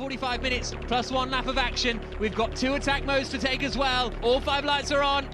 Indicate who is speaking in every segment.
Speaker 1: 45 minutes plus 1 lap of action. We've got 2 attack modes to take as well. All 5 lights are on.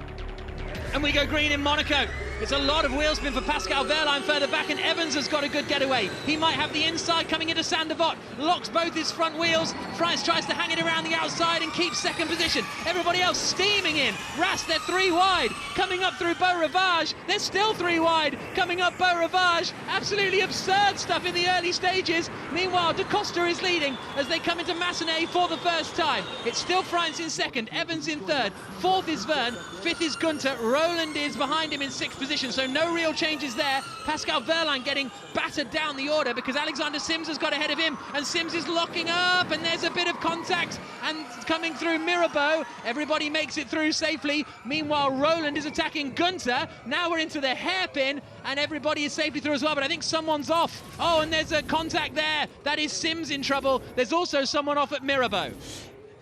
Speaker 1: And we go green in Monaco. It's a lot of wheel spin for Pascal Vergne further back, and Evans has got a good getaway. He might have the inside coming into Sandevot. Locks both his front wheels. Frijns tries to hang it around the outside and keeps second position. Everybody else steaming in. Ras, they're 3 wide. Coming up through Beau Rivage. They're still 3 wide. Coming up Beau Rivage. Absolutely absurd stuff in the early stages. Meanwhile, De Costa is leading as they come into Massenet for the first time. It's still Frijns in second, Evans in third. 4th is Vergne, 5th is Gunter. Roland is behind him in 6th position, so no real changes there. Pascal Vergne getting battered down the order because Alexander Sims has got ahead of him, and Sims is locking up, and there's a bit of contact and coming through Mirabeau. Everybody makes it through safely. Meanwhile, Roland is attacking Gunter. Now we're into the hairpin, and everybody is safely through as well, but I think someone's off. Oh, and there's a contact there. That is Sims in trouble. There's also someone off at Mirabeau.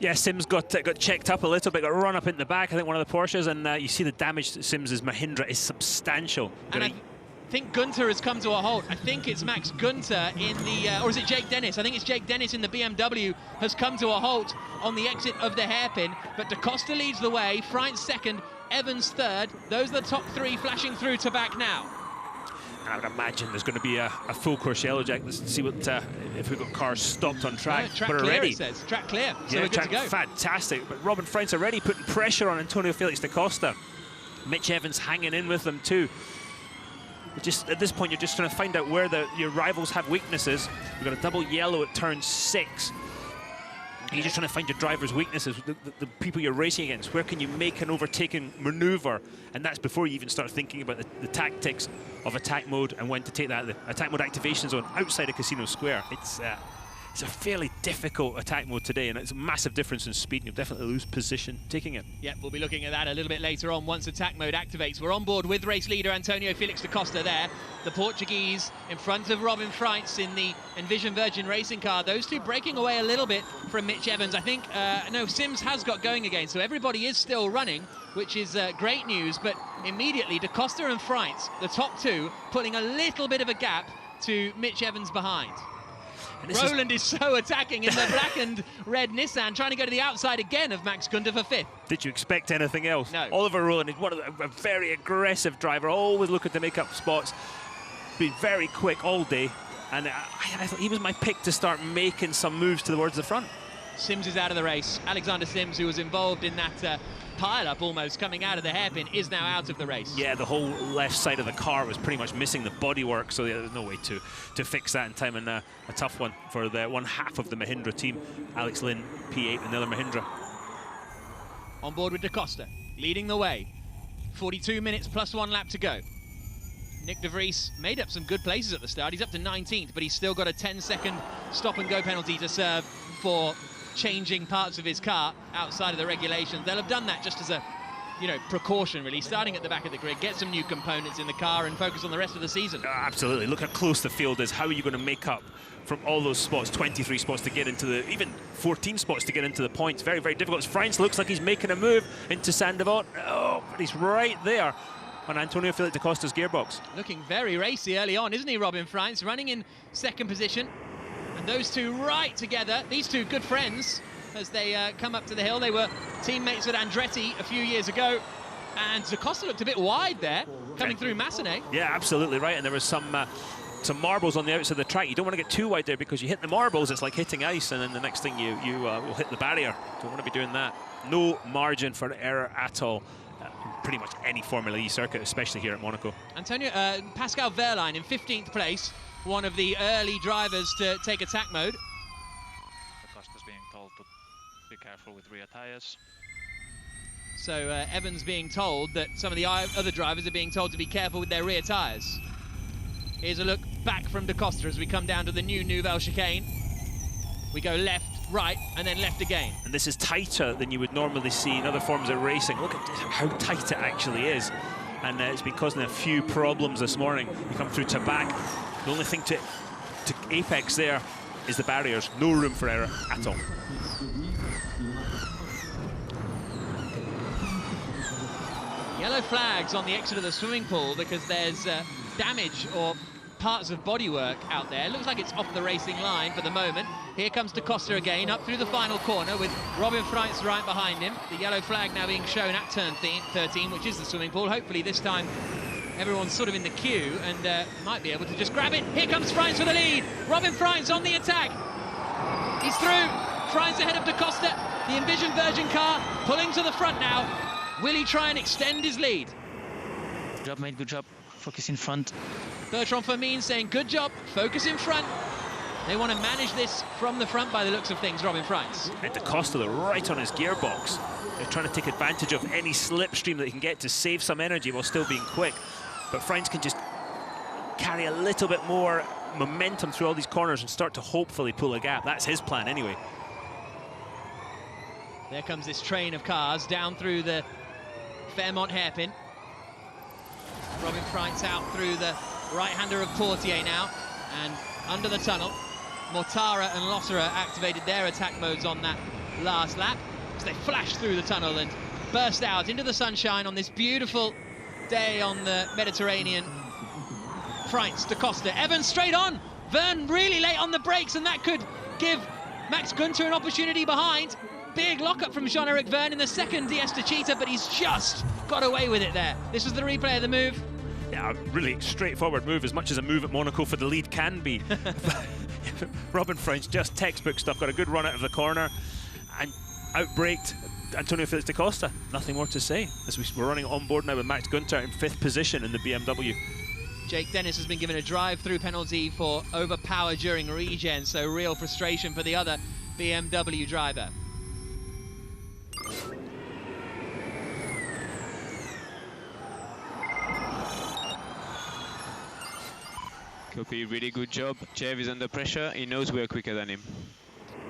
Speaker 2: Yeah, Sims got checked up a little bit, got run up in the back, I think one of the Porsches, and you see the damage to Sims's Mahindra is substantial.
Speaker 1: And I think Gunter has come to a halt. I think it's Max Gunter in the, or is it Jake Dennis? I think it's Jake Dennis in the BMW has come to a halt on the exit of the hairpin, but De Costa leads the way, Frijns second, Evans third. Those are the top 3 flashing through to back now.
Speaker 2: I would imagine there's going to be a full course yellow jack. Let's see what if we've got cars stopped on track.
Speaker 1: Track
Speaker 2: but
Speaker 1: clear,
Speaker 2: already,
Speaker 1: it sasays. Track clear. So
Speaker 2: yeah,
Speaker 1: we're good to go.
Speaker 2: Fantastic. But Robin Frijns already putting pressure on Antonio Felix da Costa. Mitch Evans hanging in with them too. Just at this point, you're just trying to find out where your rivals have weaknesses. We've got a double yellow at turn 6. You're just trying to find your driver's weaknesses, the people you're racing against. Where can you make an overtaking maneuver? And that's before you even start thinking about the tactics of attack mode and when to take that. The attack mode activation zone outside of Casino Square. It's a fairly difficult attack mode today, and it's a massive difference in speed. You'll definitely lose position taking it.
Speaker 1: Yep, we'll be looking at that a little bit later on once attack mode activates. We're on board with race leader Antonio Felix da Costa there. The Portuguese in front of Robin Frijns in the Envision Virgin racing car. Those two breaking away a little bit from Mitch Evans. I think, no, Sims has got going again, so everybody is still running, which is great news. But immediately, da Costa and Frijns, the top 2, putting a little bit of a gap to Mitch Evans behind. Roland is so attacking in the black and red Nissan, trying to go to the outside again of Max Gunter for 5th.
Speaker 2: Did you expect anything else?
Speaker 1: No.
Speaker 2: Oliver Roland is a very aggressive driver, always looking to make up spots. Been very quick all day, and I thought he was my pick to start making some moves towards the front.
Speaker 1: Sims is out of the race. Alexander Sims, who was involved in that pile-up almost coming out of the hairpin, is now out of the race.
Speaker 2: Yeah, the whole left side of the car was pretty much missing the bodywork, so there's no way to fix that in time, and a tough one for the one half of the Mahindra team. Alex Lynn, P8, another Mahindra.
Speaker 1: On board with da Costa, leading the way. 42 minutes plus 1 lap to go. Nick de Vries made up some good places at the start. He's up to 19th, but he's still got a 10-second stop-and-go penalty to serve for changing parts of his car outside of the regulations. They'll have done that just as a, precaution, really, starting at the back of the grid, get some new components in the car and focus on the rest of the season.
Speaker 2: Absolutely. Look how close the field is. How are you going to make up from all those spots, 23 spots to get into even 14 spots to get into the points? Very, very difficult. Frijns looks like he's making a move into Sandevot. Oh, but he's right there on Antonio Felix da Costa's gearbox.
Speaker 1: Looking very racy early on, isn't he, Robin Frijns? Running in second position. And those two right together, these two good friends, as they come up to the hill. They were teammates with Andretti a few years ago. And da Costa looked a bit wide there, coming through Massenet.
Speaker 2: Yeah, absolutely right. And there was some marbles on the outside of the track. You don't want to get too wide there because you hit the marbles, it's like hitting ice, and then the next thing you will hit the barrier. Don't want to be doing that. No margin for error at all. Pretty much any Formula E circuit, especially here at Monaco.
Speaker 1: Pascal Vergne in 15th place, one of the early drivers to take attack mode.
Speaker 3: Da Costa's being told to be careful with rear tyres.
Speaker 1: So Evans being told that some of the other drivers are being told to be careful with their rear tyres. Here's a look back from da Costa as we come down to the new Nouvelle Chicane. We go left, right, and then left again.
Speaker 2: And this is tighter than you would normally see in other forms of racing. Look at how tight it actually is. And it's been causing a few problems this morning. You come through Tabac. The only thing to apex there is the barriers. No room for error at all.
Speaker 1: Yellow flags on the exit of the swimming pool because there's damage or parts of bodywork out there. Looks like it's off the racing line for the moment. Here comes Costa again, up through the final corner with Robin Frijns right behind him. The yellow flag now being shown at turn 13, which is the swimming pool. Hopefully this time everyone's sort of in the queue and might be able to just grab it. Here comes Frijns for the lead. Robin Frijns on the attack. He's through. Frijns ahead of Costa. The Envision Virgin car pulling to the front now. Will he try and extend his lead?
Speaker 4: Good job, mate. Good job. Focus in front.
Speaker 1: Bertrand Vergne saying, good job, focus in front. They want to manage this from the front by the looks of things, Robin Frijns.
Speaker 2: And Costa, they're right on his gearbox. They're trying to take advantage of any slipstream that he can get to save some energy while still being quick. But Frijns can just carry a little bit more momentum through all these corners and start to hopefully pull a gap. That's his plan anyway.
Speaker 1: There comes this train of cars down through the Fairmont hairpin. Robin Frijns out through the right-hander of Portier now, and under the tunnel. Mortara and Lotterer activated their attack modes on that last lap, as they flashed through the tunnel and burst out into the sunshine on this beautiful day on the Mediterranean. Frijns, Costa, Evans straight on. Vergne really late on the brakes, and that could give Max Günther an opportunity behind. Big lockup from Jean-Eric Vergne in the second DS to Cheetah, but he's just got away with it there. This was the replay of the move.
Speaker 2: Yeah, a really straightforward move, as much as a move at Monaco for the lead can be. Robin Frijns, just textbook stuff, got a good run out of the corner and outbraked Antonio Felix da Costa. Nothing more to say, as we're running on board now with Max Günther in 5th position in the BMW.
Speaker 1: Jake Dennis has been given a drive-through penalty for overpower during regen, so real frustration for the other BMW driver.
Speaker 5: Copy, really good job. Chev is under pressure, he knows we're quicker than him.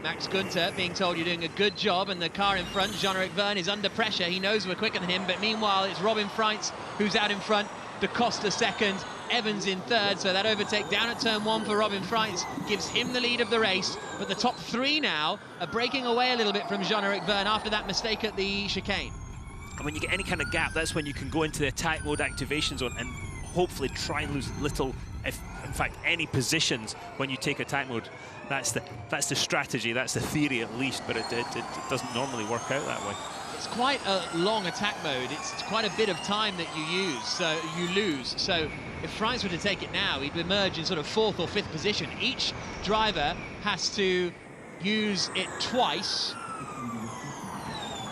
Speaker 1: Max Günther being told you're doing a good job, and the car in front, Jean-Eric Vergne, is under pressure. He knows we're quicker than him, but meanwhile it's Robin Frijns who's out in front, da Costa second, Evans in third, so that overtake down at turn 1 for Robin Frijns gives him the lead of the race, but the top 3 now are breaking away a little bit from Jean-Eric Vergne after that mistake at the chicane.
Speaker 2: And when you get any kind of gap, that's when you can go into the attack mode activation zone and hopefully try and lose little, if in fact any positions when you take attack mode. That's the strategy, that's the theory at least, but it doesn't normally work out that way.
Speaker 1: It's quite a long attack mode. It's quite a bit of time that you lose. So if Frijns were to take it now, he'd emerge in sort of 4th or 5th position. Each driver has to use it twice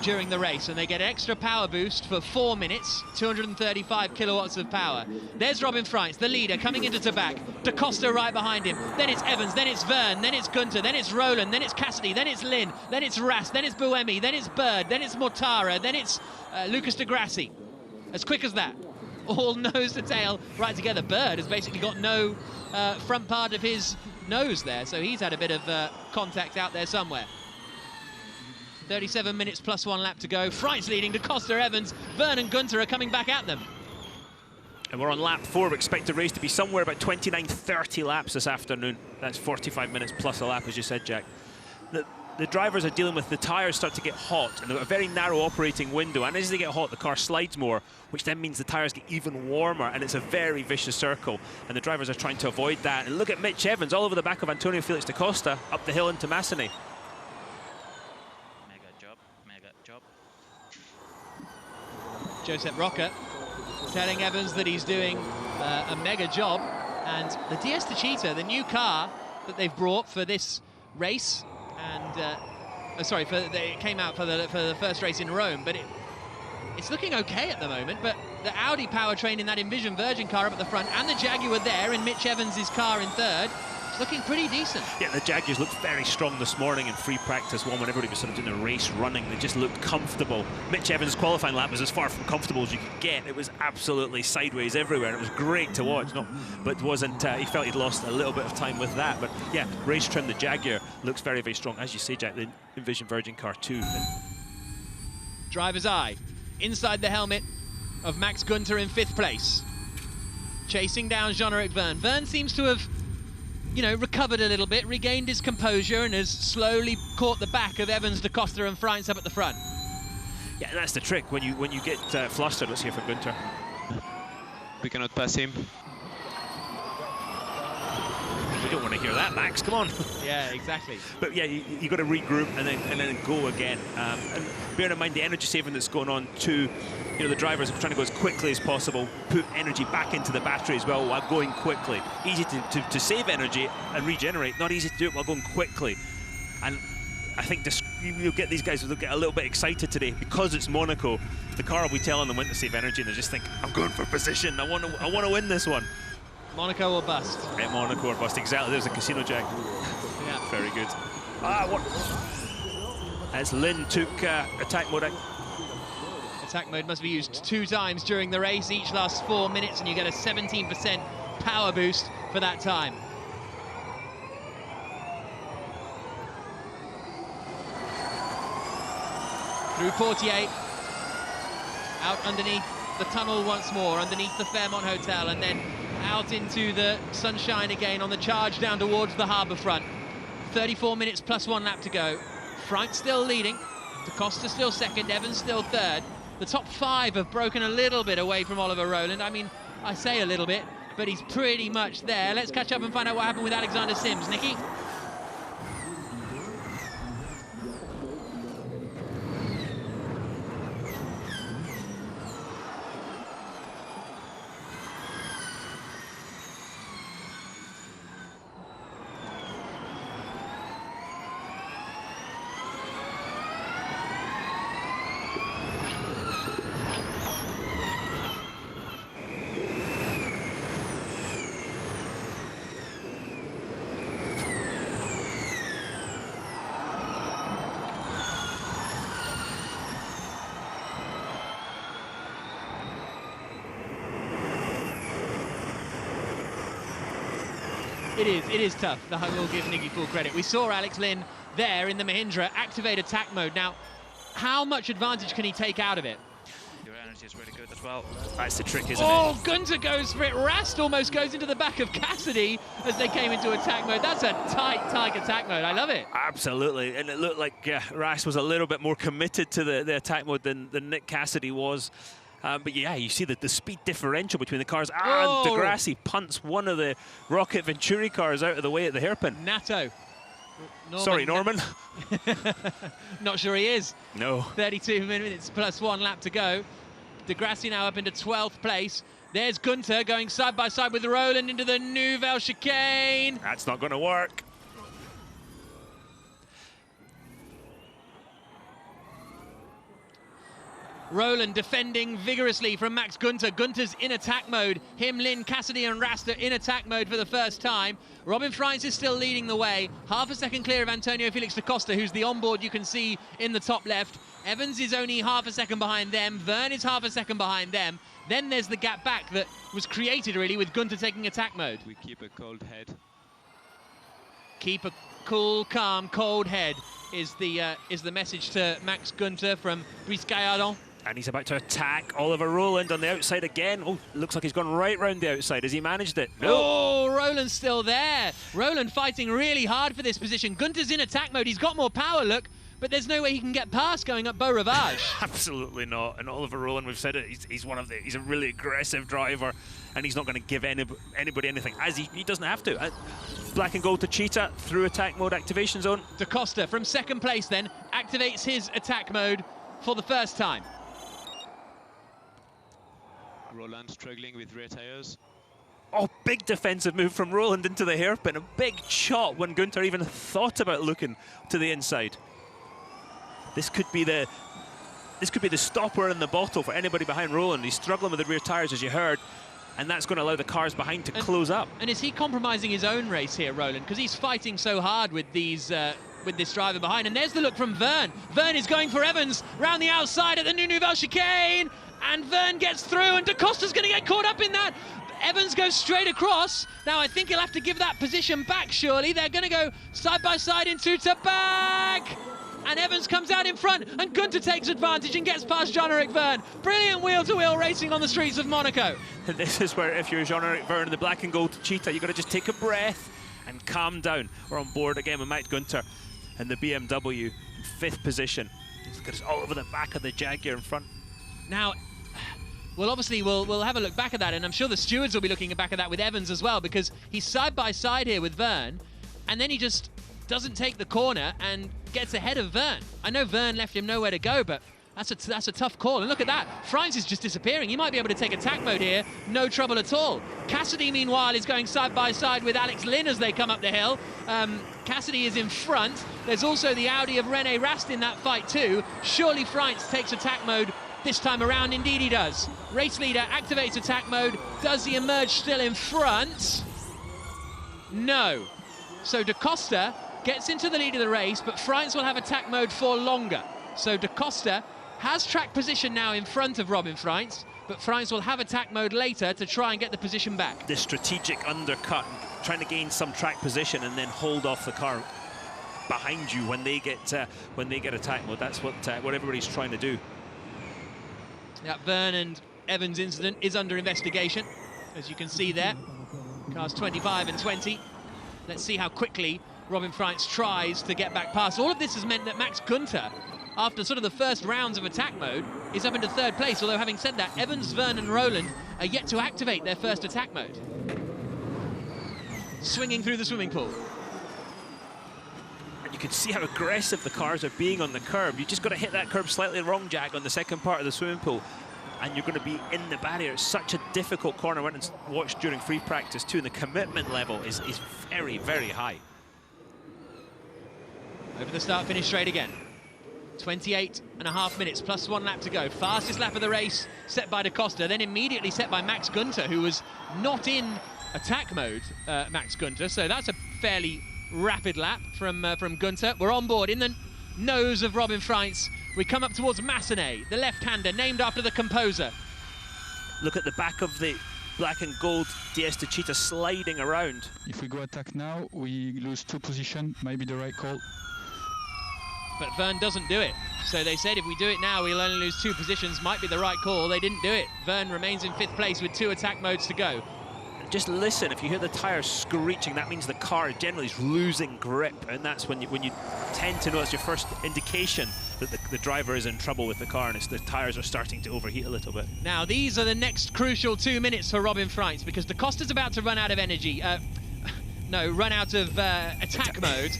Speaker 1: during the race, and they get extra power boost for 4 minutes, 235 kilowatts of power. There's Robin Frijns, the leader, coming into Tabac. Da Costa right behind him. Then it's Evans, then it's Vergne, then it's Günther, then it's Roland, then it's Cassidy, then it's Lynn, then it's Rast, then it's Buemi, then it's Bird, then it's Mortara, then it's Lucas de Grassi. As quick as that. All nose to tail right together. Bird has basically got no front part of his nose there, so he's had a bit of contact out there somewhere. 37 minutes plus 1 lap to go. Frijns leading, da Costa, Evans, Vergne and Günther are coming back at them.
Speaker 2: And we're on lap 4. We expect the race to be somewhere about 29-30 laps this afternoon. That's 45 minutes plus a lap, as you said, Jack. The drivers are dealing with the tyres start to get hot, and they've got a very narrow operating window, and as they get hot the car slides more, which then means the tyres get even warmer, and it's a very vicious circle, and the drivers are trying to avoid that. And look at Mitch Evans all over the back of Antonio Felix da Costa up the hill into Masseny.
Speaker 1: Josep Roca telling Evans that he's doing a mega job, and the DS to Cheetah, the new car that they've brought for this race, and it came out for the first race in Rome, but it's looking okay at the moment. But the Audi powertrain in that Envision Virgin car up at the front, and the Jaguar there in Mitch Evans' car in third, it's looking pretty decent.
Speaker 2: Yeah, the Jaguars looked very strong this morning in free practice one when everybody was sort of doing a race running. They just looked comfortable. Mitch Evans' qualifying lap was as far from comfortable as you could get. It was absolutely sideways everywhere. It was great to watch, but wasn't. He felt he'd lost a little bit of time with that. But yeah, race trim, the Jaguar looks very, very strong. As you say, Jack, the Envision Virgin car too.
Speaker 1: Driver's eye inside the helmet of Max Günther in 5th place, chasing down Jean-Eric Vergne. Vergne seems to have, recovered a little bit, regained his composure, and has slowly caught the back of Evans, da Costa and Frijns up at the front.
Speaker 2: Yeah, that's the trick. When you get flustered, let's hear from Günther.
Speaker 5: We cannot pass him.
Speaker 2: We don't want to hear that, Max. Come on.
Speaker 1: Yeah, exactly.
Speaker 2: But yeah, you got to regroup and then go again. And bearing in mind the energy saving that's going on too. You know, the drivers are trying to go as quickly as possible, put energy back into the battery as well while going quickly. Easy to save energy and regenerate, not easy to do it while going quickly. And I think you'll get these guys, they'll get a little bit excited today because it's Monaco. The car will be telling them when to save energy, and they just think, I'm going for position. I want to win this one.
Speaker 1: Monaco or bust.
Speaker 2: Yeah, Monaco or bust, exactly. There's a casino jack.
Speaker 1: Yeah.
Speaker 2: Very good. What? As Lynn took attack mode.
Speaker 1: Attack mode must be used 2 times during the race. Each lasts 4 minutes, and you get a 17% power boost for that time. Through 48, out underneath the tunnel once more, underneath the Fairmont Hotel, and then out into the sunshine again on the charge down towards the harbour front. 34 minutes plus 1 lap to go. Frijns still leading, Costa still second, Evans still third. The top 5 have broken a little bit away from Oliver Rowland. I mean, I say a little bit, but he's pretty much there. Let's catch up and find out what happened with Alexander Sims. Nikki? It is tough. I will give Nicky full credit. We saw Alex Lynn there in the Mahindra activate attack mode. Now, how much advantage can he take out of it?
Speaker 3: Your energy is really good as well.
Speaker 2: That's the trick, isn't it?
Speaker 1: Oh, Gunter goes for it. Rast almost goes into the back of Cassidy as they came into attack mode. That's a tight attack mode. I love it.
Speaker 2: Absolutely. And it looked like Rast was a little bit more committed to the attack mode than Nick Cassidy was. But yeah, you see the speed differential between the cars, and De Grassi punts one of the Rocket Venturi cars out of the way at the hairpin.
Speaker 1: Nato.
Speaker 2: Norman.
Speaker 1: Not sure he is.
Speaker 2: No.
Speaker 1: 32 minutes plus 1 lap to go. De Grassi now up into 12th place. There's Gunter going side by side with Rowland into the Nouvelle Chicane.
Speaker 2: That's not going to work.
Speaker 1: Rowland defending vigorously from Max Gunter. Gunter's in attack mode. Him, Lynn, Cassidy and Rast are in attack mode for the first time. Robin Frijns is still leading the way. Half a second clear of Antonio Felix da Costa, who's the onboard you can see in the top left. Evans is only half a second behind them. Vergne is half a second behind them. Then there's the gap back that was created really with Gunter taking attack mode.
Speaker 5: We keep a cold head.
Speaker 1: Keep a cool, calm, cold head is the message to Max Gunter from Brice Gallardon.
Speaker 2: And he's about to attack Oliver Rowland on the outside again. Oh, looks like he's gone right round the outside. Has he managed it? No.
Speaker 1: Oh, Rowland's still there. Rowland fighting really hard for this position. Gunter's in attack mode. He's got more power, look, but there's no way he can get past going up Beau Rivage.
Speaker 2: Absolutely not. And Oliver Rowland, we've said it, he's a really aggressive driver, and he's not going to give anybody anything, as he doesn't have to. Black and gold to Cheetah through attack mode activation zone.
Speaker 1: Da Costa from second place then activates his attack mode for the first time.
Speaker 5: Rowland struggling with rear tires.
Speaker 2: Oh, big defensive move from Rowland into the hairpin. A big shot when Gunter even thought about looking to the inside. This could be the stopper in the bottle for anybody behind Rowland. He's struggling with the rear tires, as you heard, and that's going to allow the cars behind to close up. And is he compromising his own race here, Rowland? Because he's fighting so hard with these with this driver behind. And there's the look from Vergne. Vergne is going for Evans round the outside at the Nouvelle Chicane. And Vergne gets through, and Da Costa's going to get caught up in that. Evans goes straight across. Now, I think he'll have to give that position back, surely. They're going to go side by side into back. And Evans comes out in front, and Gunter takes advantage and gets past Jean-Eric Vergne. Brilliant wheel-to-wheel racing on the streets of Monaco. This is where, if you're Jean-Eric Vergne, the black and gold Cheetah, you've got to just take a breath and calm down. We're on board again with Matt Gunter and the BMW in 5th position. He's got us all over the back of the Jaguar in front.
Speaker 1: Now, Well, obviously, we'll have a look back at that, and I'm sure the stewards will be looking back at that with Evans as well, because he's side by side here with Vergne, and then he just doesn't take the corner and gets ahead of Vergne. I know Vergne left him nowhere to go, but that's a tough call. And look at that, Frijns is just disappearing. He might be able to take attack mode here, no trouble at all. Cassidy, meanwhile, is going side by side with Alex Lynn as they come up the hill. Cassidy is in front. There's also the Audi of René Rast in that fight too. Surely Frijns takes attack mode this time around. Indeed he does. Race leader activates attack mode. Does he emerge still in front? No. So Da Costa gets into the lead of the race, but Frijns will have attack mode for longer. So Da Costa has track position now in front of Robin Frijns, but Frijns will have attack mode later to try and get the position back.
Speaker 2: This strategic undercut, trying to gain some track position and then hold off the car behind you when they get attack mode. That's what everybody's trying to do.
Speaker 1: That Vergne and Evans incident is under investigation, as you can see there. Cars 25 and 20. Let's see how quickly Robin Frijns tries to get back past. All of this has meant that Max Günther, after sort of the first rounds of attack mode, is up into third place. Although, having said that, Evans, Vergne and Roland are yet to activate their first attack mode. Swinging through the swimming pool.
Speaker 2: And you can see how aggressive the cars are being on the curb. You just got to hit that curb slightly wrong, Jack, on the second part of the swimming pool, and you're going to be in the barrier. It's such a difficult corner. I went and watched during free practice too, and the commitment level is very, very high.
Speaker 1: Over the start-finish straight again. 28.5 minutes, plus 1 lap to go. Fastest lap of the race set by Da Costa, then immediately set by Max Günther, who was not in attack mode, Max Günther. So that's a fairly rapid lap from Günther. We're on board in the nose of Robin Frijns. We come up towards Massenet, the left-hander, named after the composer.
Speaker 2: Look at the back of the black and gold DS Techeetah sliding around.
Speaker 6: If we go attack now, we lose 2 positions, might be the right call.
Speaker 1: But Vergne doesn't do it. So they said if we do it now, we'll only lose 2 positions. Might be the right call. They didn't do it. Vergne remains in 5th place with 2 attack modes to go.
Speaker 2: Just listen, if you hear the tyres screeching, that means the car generally is losing grip, and that's when you tend to know it's your first indication that the driver is in trouble with the car, and it's the tyres are starting to overheat a little bit.
Speaker 1: Now, these are the next crucial 2 minutes for Robin Frijns, because Da Costa's about to run out of energy. Run out of attack mode.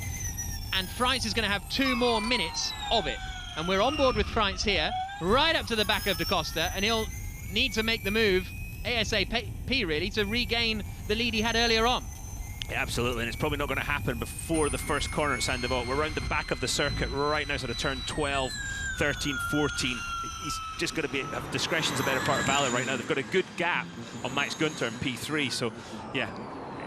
Speaker 1: And Frijns is going to have 2 more minutes of it. And we're on board with Frijns here, right up to the back of Da Costa, and he'll need to make the move ASAP, really, to regain the lead he had earlier on.
Speaker 2: Yeah, absolutely, and it's probably not going to happen before the first corner at Saint-Devote. We're around the back of the circuit right now, sort of turn 12, 13, 14. He's just going to be, discretion's a better part of valor right now. They've got a good gap on Max Günther in P3, so yeah.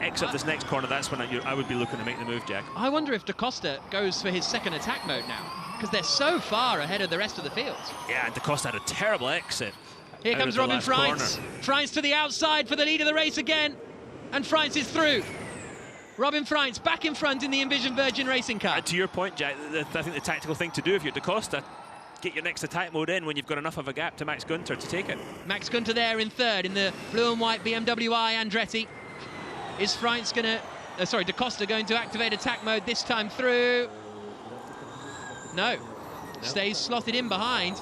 Speaker 2: Except this next corner, that's when I would be looking to make the move, Jack.
Speaker 1: I wonder if Da Costa goes for his second attack mode now, because they're so far ahead of the rest of the field.
Speaker 2: Yeah, and Da Costa had a terrible exit.
Speaker 1: Here comes Robin Frijns. Frijns to the outside for the lead of the race again, and Frijns is through. Robin Frijns back in front in the Envision Virgin Racing car.
Speaker 2: And to your point, Jack, I think the tactical thing to do if you're Da Costa, get your next attack mode in when you've got enough of a gap to Max Günther to take it. Max
Speaker 1: Günther there in third in the blue and white BMW I Andretti. Is Frijns going to... Da Costa going to activate attack mode this time through? No. Stays slotted in behind.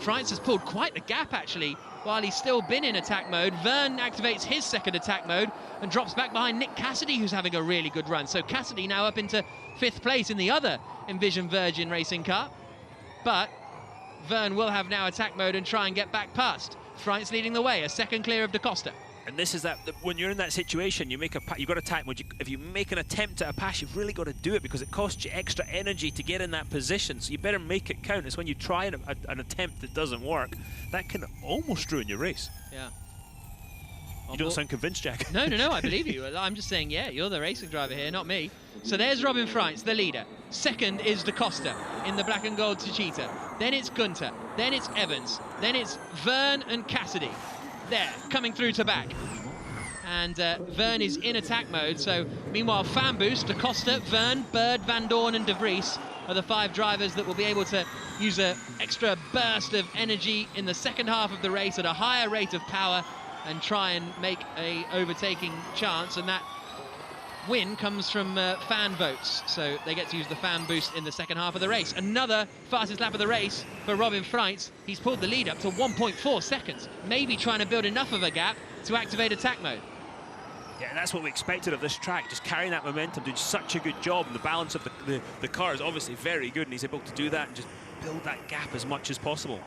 Speaker 1: Frijns has pulled quite the gap, actually, while he's still been in attack mode. Vergne activates his second attack mode and drops back behind Nick Cassidy, who's having a really good run. So Cassidy now up into 5th place in the other Envision Virgin Racing car. But Vergne will have now attack mode and try and get back past. Frijns leading the way, a second clear of Da Costa.
Speaker 2: And this is when you're in that situation, you've got attack mode. If you make an attempt at a pass, you've really got to do it because it costs you extra energy to get in that position. So you better make it count. It's when you try an attempt that doesn't work, that can almost ruin your race.
Speaker 1: Yeah.
Speaker 2: You don't sound convinced, Jack.
Speaker 1: No, I believe you. I'm just saying, yeah, you're the racing driver here, not me. So there's Robin Frijns, the leader. Second is Da Costa in the black and gold Techeetah. Then it's Günther. Then it's Evans. Then it's Vergne and Cassidy. There, coming through to back. And Vergne is in attack mode, so meanwhile Fan Boost, Da Costa, Vergne, Bird, Van Dorn and De Vries are the 5 drivers that will be able to use an extra burst of energy in the second half of the race at a higher rate of power and try and make a overtaking chance, and that win comes from fan votes, so they get to use the fan boost in the second half of the race. Another fastest lap of the race for Robin Frijns. He's pulled the lead up to 1.4 seconds, maybe trying to build enough of a gap to activate attack mode.
Speaker 2: Yeah, that's what we expected of this track, just carrying that momentum, doing such a good job. And the balance of the car is obviously very good, and he's able to do that and just build that gap as much as possible.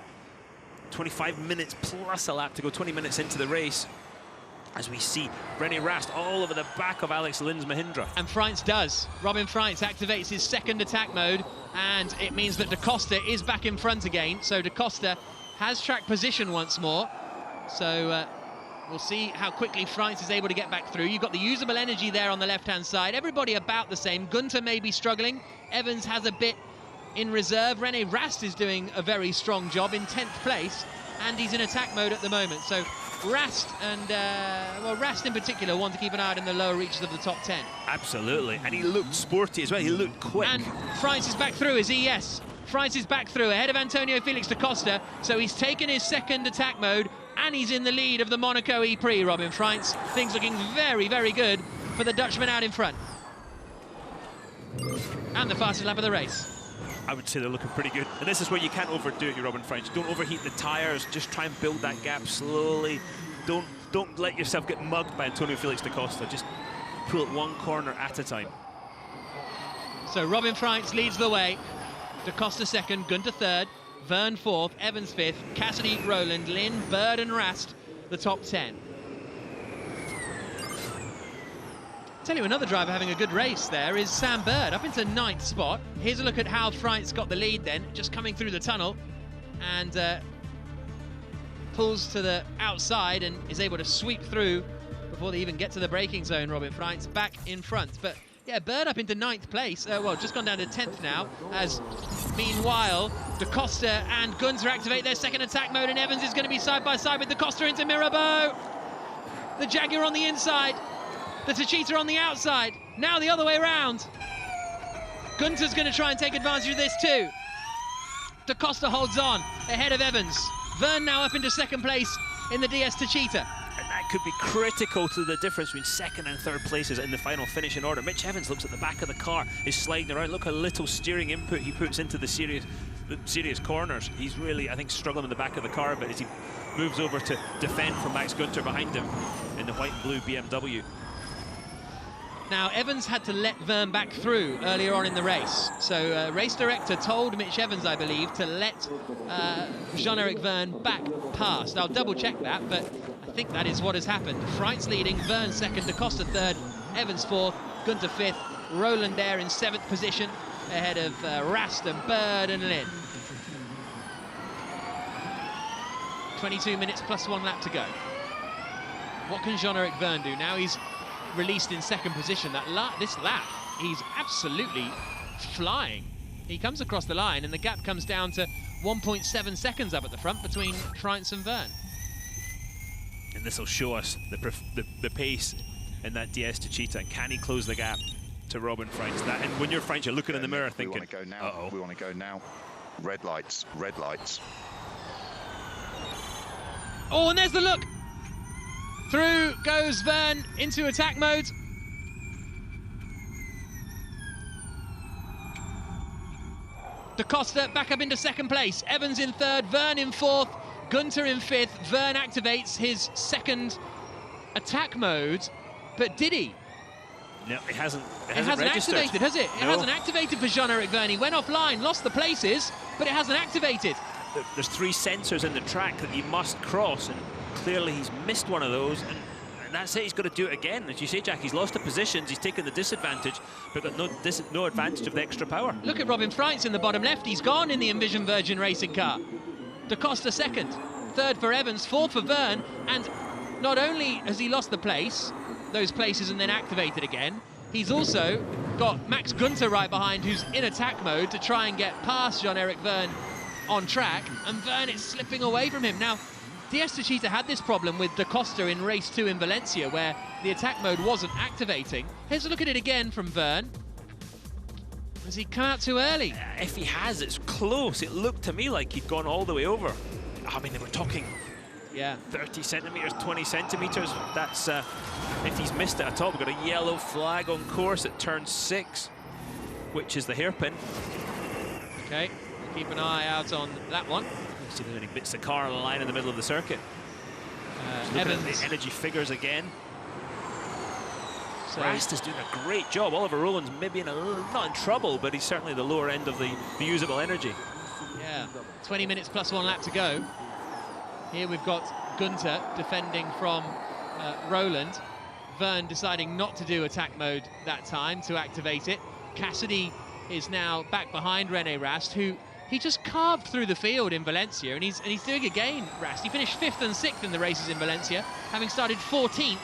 Speaker 2: 25 minutes plus a lap to go, 20 minutes into the race, as we see Vergne Rast all over the back of Alex Lin's Mahindra.
Speaker 1: And Frijns does. Robin Frijns activates his second attack mode, and it means that Da Costa is back in front again. So Da Costa has track position once more. So we'll see how quickly Frijns is able to get back through. You've got the usable energy there on the left-hand side. Everybody about the same. Gunter may be struggling. Evans has a bit in reserve. Vergne Rast is doing a very strong job in 10th place, and he's in attack mode at the moment. So Rast and, well, Rast in particular want to keep an eye out in the lower reaches of the top 10.
Speaker 2: Absolutely, and he looked sporty as well, he looked quick.
Speaker 1: And Frijns is back through, is he? Yes. Frijns is back through, ahead of Antonio Felix da Costa, so he's taken his second attack mode, and he's in the lead of the Monaco E-Prix, Robin Frijns. Things looking very, very good for the Dutchman out in front. And the fastest lap of the race.
Speaker 2: I would say they're looking pretty good. And this is where you can't overdo it, Robin Frijns. Don't overheat the tyres, just try and build that gap slowly. Don't let yourself get mugged by Antonio Felix da Costa. Just pull it one corner at a time.
Speaker 1: So Robin Frijns leads the way. Da Costa second, Gunter third, Vergne fourth, Evans fifth, Cassidy, Rowland, Lynn, Bird and Rast, the top 10. Tell you another driver having a good race there is Sam Bird, up into 9th spot. Here's a look at how Frijns got the lead then, just coming through the tunnel, and pulls to the outside and is able to sweep through before they even get to the braking zone. Robin Frijns back in front. But yeah, Bird up into 9th place, well, just gone down to 10th now, as meanwhile Da Costa and Gunter activate their second attack mode, and Evans is going to be side by side with Da Costa into Mirabeau. The Jaguar on the inside, the Chicane on the outside, now the other way around. Gunter's going to try and take advantage of this too. Da Costa holds on, ahead of Evans. Vergne now up into second place in the DS Chicane.
Speaker 2: And that could be critical to the difference between second and third places in the final finishing order. Mitch Evans looks at the back of the car, is sliding around. Look how little steering input he puts into the serious corners. He's really, I think, struggling in the back of the car a bit as he moves over to defend from Max Gunter behind him in the white and blue BMW.
Speaker 1: Now, Evans had to let Vergne back through earlier on in the race. So race director told Mitch Evans, I believe, to let Jean-Eric Vergne back past. I'll double check that, but I think that is what has happened. Frijns leading, Vergne second, Da Costa third, Evans fourth, Gunter fifth, Rowland there in 7th position, ahead of Rast and Bird and Lynn. 22 minutes plus 1 lap to go. What can Jean-Eric Vergne do? Now he's released in second position. This lap, he's absolutely flying. He comes across the line and the gap comes down to 1.7 seconds up at the front between Frijns and Vergne.
Speaker 2: And this will show us the pace in that DS Chicane. Can he close the gap to Robin Frijns? And when you're Frijns, you're looking in the mirror thinking,
Speaker 7: we want to go now.
Speaker 2: Uh-oh.
Speaker 7: We want to go now. Red lights, red lights.
Speaker 1: Oh, and there's the look. Through goes Vergne into attack mode. Da Costa back up into second place. Evans in third, Vergne in fourth, Gunter in fifth. Vergne activates his second attack mode, but did he?
Speaker 2: No, it hasn't
Speaker 1: registered. Activated, has it?
Speaker 2: No.
Speaker 1: It hasn't activated for Jean-Eric Vergne. He went offline, lost the places, but it hasn't activated.
Speaker 2: There's 3 sensors in the track that he must cross, and clearly he's missed one of those, and that's it. He's got to do it again. As you say, Jack, he's lost the positions, he's taken the disadvantage, but got no advantage of the extra power.
Speaker 1: Look at Robin Frijns in the bottom left. He's gone in the Envision Virgin racing car. Da Costa second, third for Evans, fourth for Vergne, and not only has he lost those places and then activated again, he's also got Max Gunter right behind, who's in attack mode to try and get past Jean-Eric Vergne on track, and Vergne is slipping away from him. Now, DS Chicane had this problem with Da Costa in race 2 in Valencia, where the attack mode wasn't activating. Here's a look at it again from Vergne. Has he come out too early?
Speaker 2: If he has, it's close. It looked to me like he'd gone all the way over. I mean, they were talking
Speaker 1: Yeah.
Speaker 2: 30 centimetres, 20 centimetres. That's if he's missed it at all. We've got a yellow flag on course at turn 6, which is the hairpin.
Speaker 1: Okay, keep an eye out on that one.
Speaker 2: See if he bits the car on the line in the middle of the circuit.
Speaker 1: Evans.
Speaker 2: The energy figures again.
Speaker 1: So
Speaker 2: Rast is doing a great job. Oliver Rowland's maybe not in trouble, but he's certainly the lower end of the usable energy.
Speaker 1: yeah, 20 minutes plus 1 lap to go. Here we've got Gunter defending from Rowland. Vergne deciding not to do attack mode that time to activate it. Cassidy is now back behind René Rast, who he just carved through the field in Valencia, and he's doing again. Rast, he finished 5th and 6th in the races in Valencia, having started 14th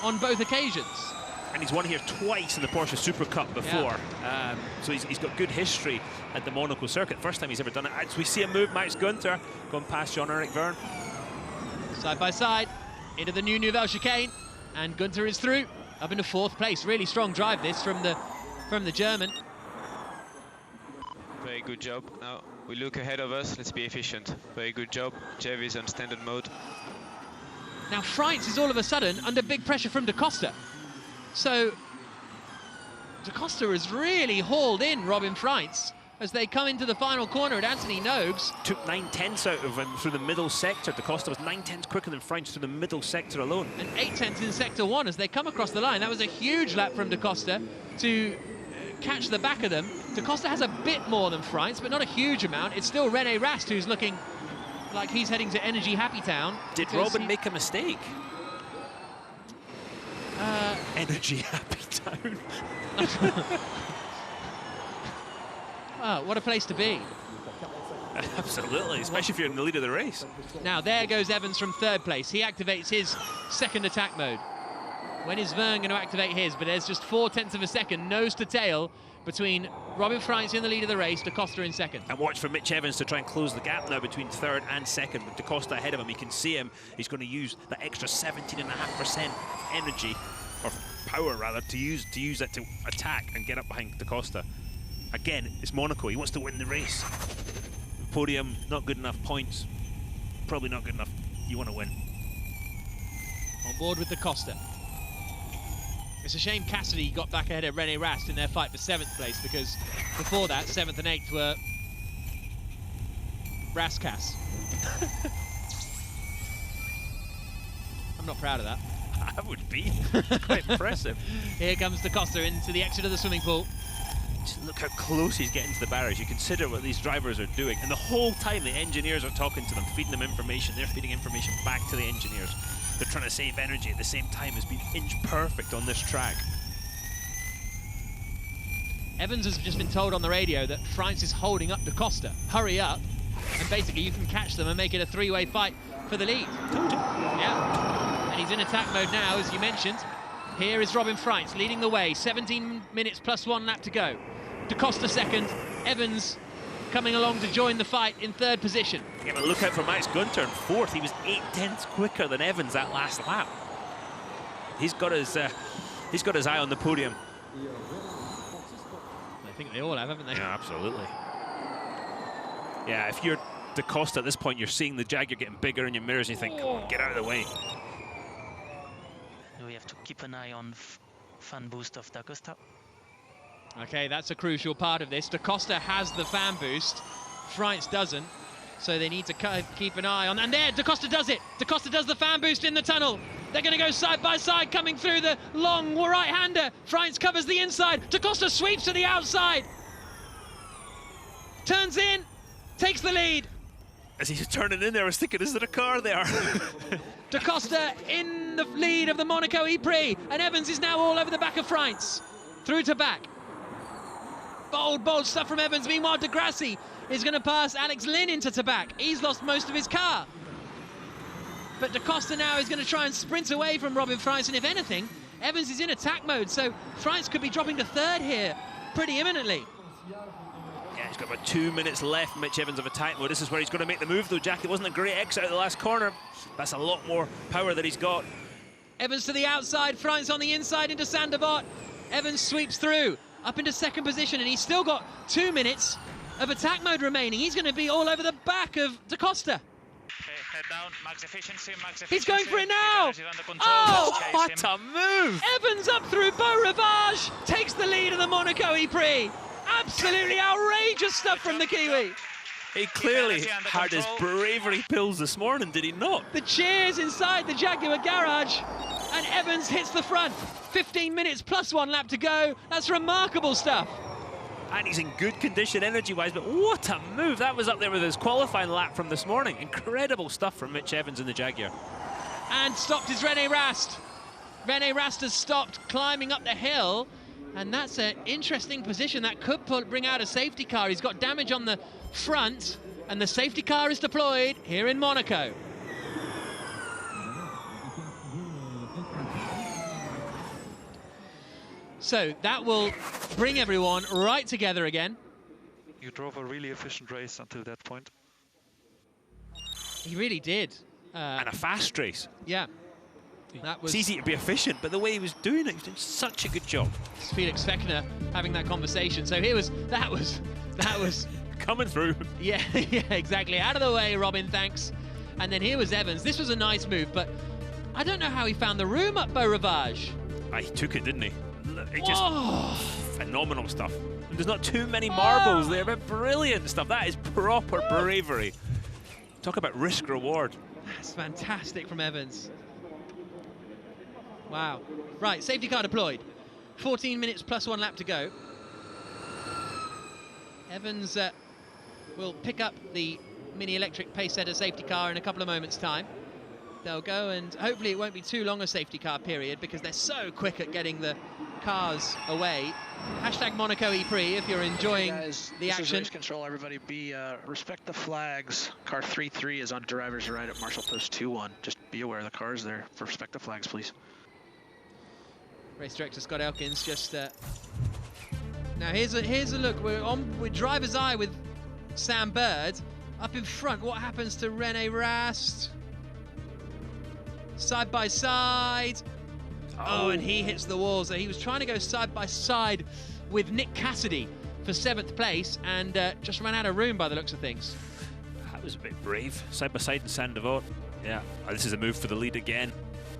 Speaker 1: on both occasions.
Speaker 2: And he's won here twice in the Porsche Super Cup before.
Speaker 1: Yeah.
Speaker 2: So he's got good history at the Monaco circuit. First time he's ever done it. As we see him move, Max Gunter going past Jean-Eric Vergne.
Speaker 1: Side by side into the new Nouvelle Chicane, and Gunter is through up into 4th place. Really strong drive this from the German.
Speaker 5: Very good job. Now we look ahead of us. Let's be efficient. Very good job. Jev is on standard mode.
Speaker 1: Now Frijns is all of a sudden under big pressure from Da Costa. So Da Costa has really hauled in Robin Frijns as they come into the final corner at Anthony Nogues.
Speaker 2: Took 9/10 out of him through the middle sector. Da Costa was 9/10 quicker than Frijns through the middle sector alone.
Speaker 1: And 8/10 in sector 1 as they come across the line. That was a huge lap from Da Costa to catch the back of them. Da Costa has a bit more than Frijns, but not a huge amount. It's still René Rast who's looking like he's heading to Energy Happy Town.
Speaker 2: Did Robin make a mistake? Energy Happy Town.
Speaker 1: Oh, what a place to be.
Speaker 2: Absolutely, especially if you're in the lead of the race.
Speaker 1: Now there goes Evans from 3rd place. He activates his 2nd attack mode. When is Vergne going to activate his? But there's just 0.4 of a second, nose to tail, between Robin Frijns in the lead of the race, Da Costa in 2nd.
Speaker 2: And watch for Mitch Evans to try and close the gap now between 3rd and 2nd. With Da Costa ahead of him, you can see him. He's going to use that extra 17.5% energy, or power rather, to use that to attack and get up behind Da Costa. Again, it's Monaco. He wants to win the race. Podium, not good enough. Points, probably not good enough. You want to win.
Speaker 1: On board with Da Costa. It's a shame Cassidy got back ahead of René Rast in their fight for 7th place, because before that, 7th and 8th were Rastcass. I'm not proud of that.
Speaker 2: I would be. Quite impressive.
Speaker 1: Here comes Da Costa into the exit of the swimming pool.
Speaker 2: Just look how close he's getting to the barriers. You consider what these drivers are doing, and the whole time the engineers are talking to them, feeding them information. They're feeding information back to the engineers. They're trying to save energy at the same time as being inch perfect on this track.
Speaker 1: Evans has just been told on the radio that Frijns is holding up Da Costa. Hurry up, and basically you can catch them and make it a 3-way fight for the lead. Yeah, and he's in attack mode now, as you mentioned. Here is Robin Frijns leading the way, 17 minutes plus 1 lap to go. Da Costa 2nd, Evans coming along to join the fight in 3rd position.
Speaker 2: Again, a look out for Max Gunter in 4th. He was 8/10 quicker than Evans that last lap. He's got his eye on the podium.
Speaker 1: I think they all have, haven't they?
Speaker 2: Yeah, absolutely. Yeah, if you're Da Costa at this point, you're seeing the Jaguar getting bigger in your mirrors, and you think, come on, get out of the way.
Speaker 4: We have to keep an eye on fan boost of Da Costa.
Speaker 1: Okay, that's a crucial part of this. Da Costa has the fan boost, Frijns doesn't, so they need to keep an eye on. And there, Da Costa does it. Da Costa does the fan boost in the tunnel. They're going to go side by side, coming through the long right-hander. Frijns covers the inside. Da Costa sweeps to the outside. Turns in, takes the lead.
Speaker 2: As he's turning in there, I was thinking, is there a car there?
Speaker 1: Da Costa in the lead of the Monaco E-Prix, and Evans is now all over the back of Frijns. Through to back. Bold stuff from Evans. Meanwhile, De Grassi is going to pass Alex Lynn into Tabac. He's lost most of his car. But Da Costa now is going to try and sprint away from Robin Frijns, and if anything, Evans is in attack mode, so Frijns could be dropping to 3rd here pretty imminently.
Speaker 2: Yeah, he's got about 2 minutes left, Mitch Evans of attack mode. This is where he's going to make the move, though, Jack. It wasn't a great exit out of the last corner. That's a lot more power that he's got.
Speaker 1: Evans to the outside, Frijns on the inside into Sandevot. Evans sweeps through, up into 2nd position, and he's still got 2 minutes of attack mode remaining. He's going to be all over the back of Da Costa.
Speaker 3: Okay, head down, max efficiency, max efficiency.
Speaker 1: He's going for it now!
Speaker 3: He's under control,
Speaker 1: Oh,
Speaker 3: let's chase
Speaker 2: What
Speaker 3: him.
Speaker 2: a move!
Speaker 1: Evans up through Beau Rivage, takes the lead in the Monaco E-Prix. Absolutely outrageous stuff from the Kiwi.
Speaker 2: He clearly
Speaker 3: energy under
Speaker 2: had his
Speaker 3: control.
Speaker 2: bravery pills this morning, did he not?
Speaker 1: The cheers inside the Jaguar garage, and Evans hits the front. 15 minutes plus 1 lap to go. That's remarkable stuff.
Speaker 2: And he's in good condition energy-wise, but what a move. That was up there with his qualifying lap from this morning. Incredible stuff from Mitch Evans in the Jaguar.
Speaker 1: And stopped is Vergne Rast. Vergne Rast has stopped climbing up the hill, and that's an interesting position. That could bring out a safety car. He's got damage on the front, and the safety car is deployed here in Monaco. So that will bring everyone right together again.
Speaker 3: You drove a really efficient race until that point.
Speaker 1: He really did.
Speaker 2: And a fast race.
Speaker 1: Yeah. That was
Speaker 2: It's easy to be efficient, but the way he was doing it, he was doing such a good job.
Speaker 1: Felix Vergne having that conversation. So that was
Speaker 2: Coming through.
Speaker 1: yeah, yeah, exactly. Out of the way, Robin, thanks. And then here was Evans. This was a nice move, but I don't know how he found the room up Beau Rivage.
Speaker 2: He took it, didn't he? It just
Speaker 1: Whoa.
Speaker 2: phenomenal stuff. And there's not too many marbles there, but brilliant stuff. That is proper bravery. Talk about risk reward.
Speaker 1: That's fantastic from Evans. Wow. Right, safety car deployed. 14 minutes plus 1 lap to go. Evans will pick up the Mini Electric Pace Setter safety car in a couple of moments' time. They'll go, and hopefully it won't be too long a safety car period, because they're so quick at getting the cars away. Hashtag Monaco E-Prix if you're enjoying the
Speaker 8: This is
Speaker 1: action.
Speaker 8: race control. Everybody respect the flags. Car 3-3 is on driver's right at Marshall Post 2-1. Just be aware the car's there. Respect the flags, please.
Speaker 1: Race director Scott Elkins just... Now here's a look. We're on with driver's eye with Sam Bird. Up in front, what happens to Vergne Rast? Side by side. Oh, and he hits the wall. So he was trying to go side by side with Nick Cassidy for 7th place, and just ran out of room by the looks of things.
Speaker 2: That was a bit brave. Side by side in San Devot. Yeah, this is a move for the lead again.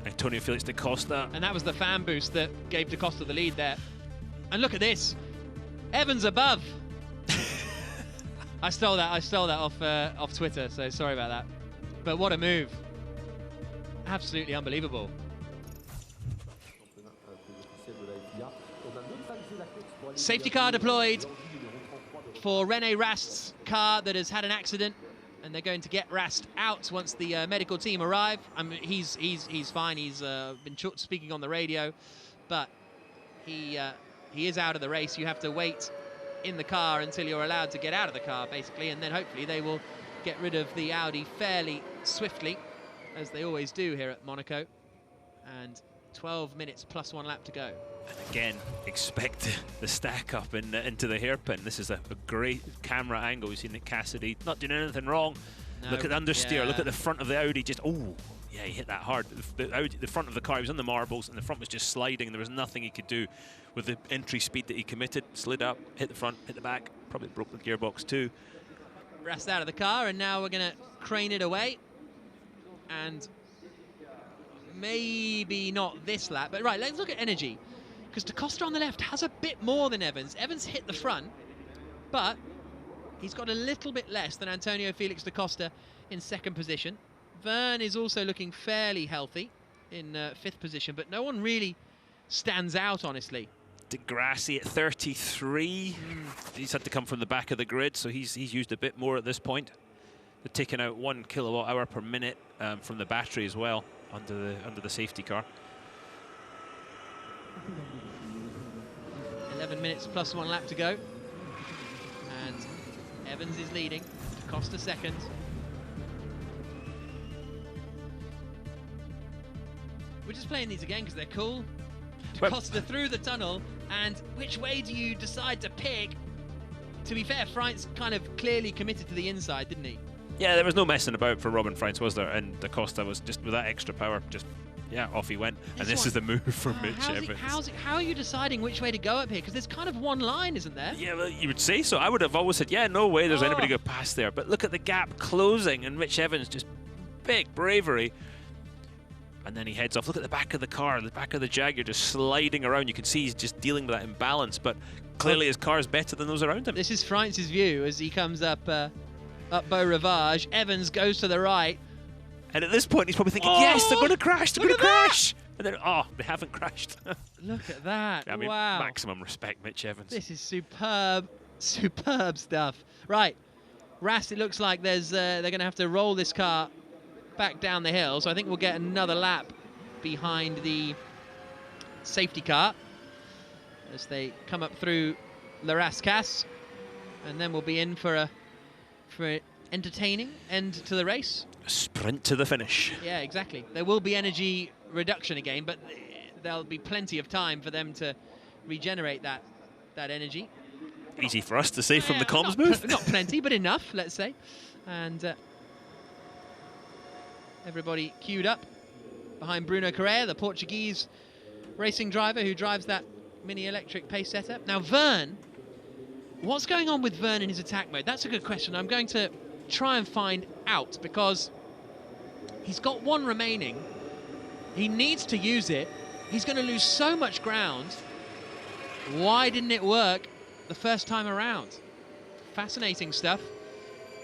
Speaker 2: Antonio Felix da Costa.
Speaker 1: And that was the fan boost that gave da Costa the lead there. And look at this. Evans above. I stole that off Twitter, so sorry about that. But what a move. Absolutely unbelievable. Safety car deployed for Vergne Rast's car that has had an accident, and they're going to get Rast out once the medical team arrive. I mean, he's fine. He's been speaking on the radio, but he is out of the race. You have to wait in the car until you're allowed to get out of the car, basically, and then hopefully they will get rid of the Audi fairly swiftly, as they always do here at Monaco. And 12 minutes plus 1 lap to go.
Speaker 2: And again, expect the stack up into the hairpin. This is a great camera angle. You see Nick Cassidy not doing anything wrong.
Speaker 1: No,
Speaker 2: Look at the understeer.
Speaker 1: yeah.
Speaker 2: Look at the front of the Audi. Just yeah, he hit that hard. The front of the car, he was on the marbles, and the front was just sliding. There was nothing he could do with the entry speed that he committed. Slid up, hit the front, hit the back. Probably broke the gearbox too.
Speaker 1: Rast out of the car, and now we're going to crane it away. And maybe not this lap, but right, let's look at energy. Because da Costa on the left has a bit more than Evans. Evans hit the front, but he's got a little bit less than Antonio Felix da Costa in 2nd position. Vergne is also looking fairly healthy in 5th position, but no one really stands out, honestly.
Speaker 2: Degrassi at 33. He's had to come from the back of the grid, so he's used a bit more at this point. They're taking out 1 kilowatt-hour per minute from the battery as well under the safety car.
Speaker 1: 11 minutes plus 1 lap to go. And Evans is leading. Costa 2nd. We're just playing these again because they're cool. Costa through the tunnel, and which way do you decide to pick? To be fair, Frijns kind of clearly committed to the inside, didn't he?
Speaker 2: Yeah, there was no messing about for Robin Frijns, was there? And da Costa was just with that extra power, just off he went. And this is the move from Mitch Evans.
Speaker 1: How are you deciding which way to go up here? Because there's kind of one line, isn't there?
Speaker 2: Yeah, well, you would say so. I would have always said, yeah, no way there's anybody go past there. But look at the gap closing, and Mitch Evans just epic bravery. And then he heads off. Look at the back of the car, the back of the Jaguar just sliding around. You can see he's just dealing with that imbalance, but clearly his car is better than those around him.
Speaker 1: This is Frijns' view as he comes up Beau Rivage. Evans goes to the right.
Speaker 2: And at this point, he's probably thinking, yes, they're going to crash, they're going to crash. And then, oh, they haven't crashed.
Speaker 1: Look at that.
Speaker 2: I mean,
Speaker 1: wow.
Speaker 2: maximum respect, Mitch Evans.
Speaker 1: This is superb, superb stuff. Right, Rast, it looks like they're going to have to roll this car back down the hill, so I think we'll get another lap behind the safety car as they come up through La Rascasse, and then we'll be in for an entertaining end to the race.
Speaker 2: A sprint to the finish.
Speaker 1: Yeah, exactly. There will be energy reduction again, but there'll be plenty of time for them to regenerate that energy.
Speaker 2: Easy for us to say from the comms booth.
Speaker 1: Not plenty, but enough, let's say. And everybody queued up behind Bruno Correa, the Portuguese racing driver who drives that mini electric pace setter. Now Vergne, what's going on with Vergne in his attack mode? That's a good question. I'm going to try and find out, because he's got one remaining. He needs to use it. He's going to lose so much ground. Why didn't it work the first time around? Fascinating stuff.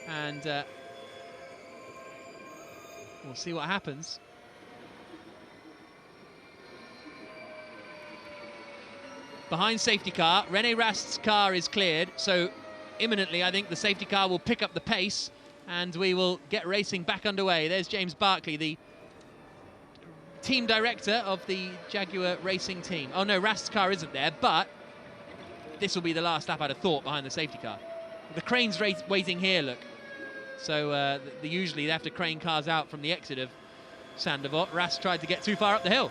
Speaker 1: And we'll see what happens. Behind safety car, René Rast's car is cleared, so imminently I think the safety car will pick up the pace and we will get racing back underway. There's James Barclay, the team director of the Jaguar racing team. Oh no, Rast's car isn't there, but this will be the last lap, I'd have thought, behind the safety car. The crane's waiting here, look. So usually they have to crane cars out from the exit of Sandevot. Rast tried to get too far up the hill.